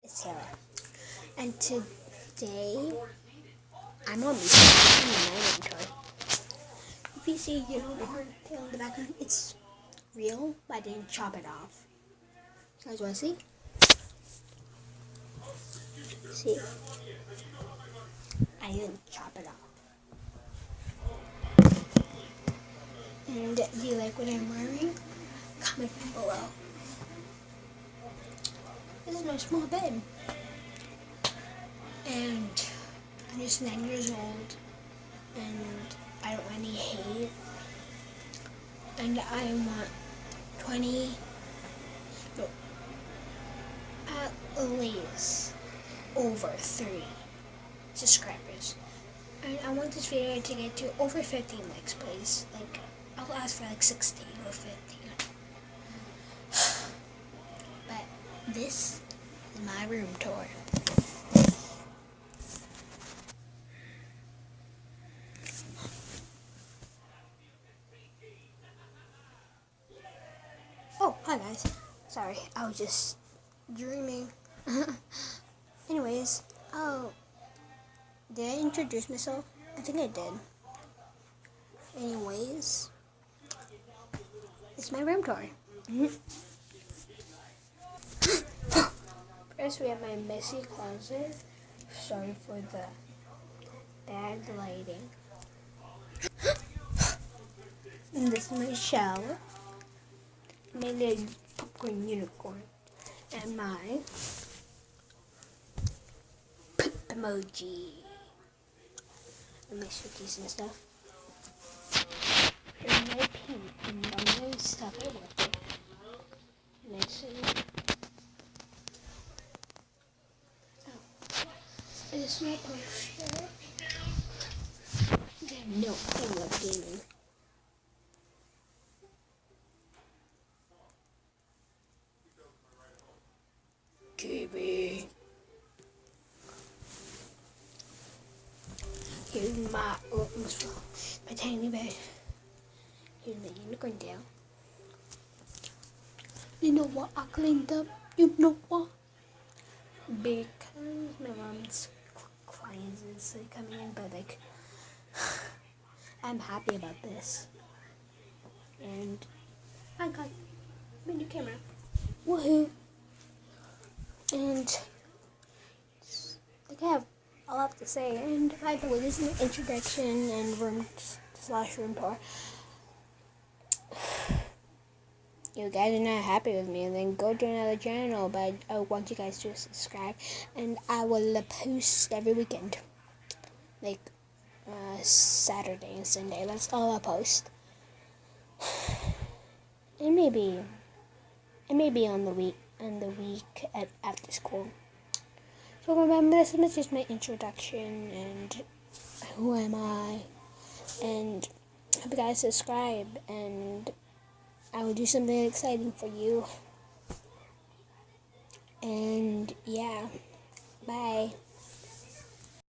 It's Taylor, and today I'm on the toy. If you see yellow tail in the background, it's real, but I didn't chop it off. You guys want to see? See? I didn't chop it off. And do you like what I'm wearing? Comment below. This is my small bed. And I'm just 9 years old. And I don't want any hate. And I want 20, no, at least over 30 subscribers. And I want this video to get to over 15 likes, please. Like, I'll ask for like 16 or 15. But this is my room tour. Oh, hi guys. Sorry, I was just dreaming. Anyways, did I introduce myself? I think I did. Anyways, it's my room tour. First, we have my messy closet. Sorry for the bad lighting. And this is my shower. My little popcorn unicorn. And my poop emoji. And my cookies and stuff. And my pink. And all my stuff I love it. Nice and this is my poster. No, I love gaming. Gaming. Here's my tiny bed. Here's my unicorn tail. You know what I cleaned up? You know what? Because my mom's clients is coming in, but like I'm happy about this. And I got my new camera. Woohoo! And like I have a lot to say. And by the way, this is an introduction and room tour. You guys are not happy with me, then go to another channel, but I want you guys to subscribe, and I will post every weekend, like Saturday and Sunday. That's all I'll post. It may be on the week after school. So remember, this is just my introduction and who am I, and hope you guys subscribe, and I will do something exciting for you. And yeah, bye.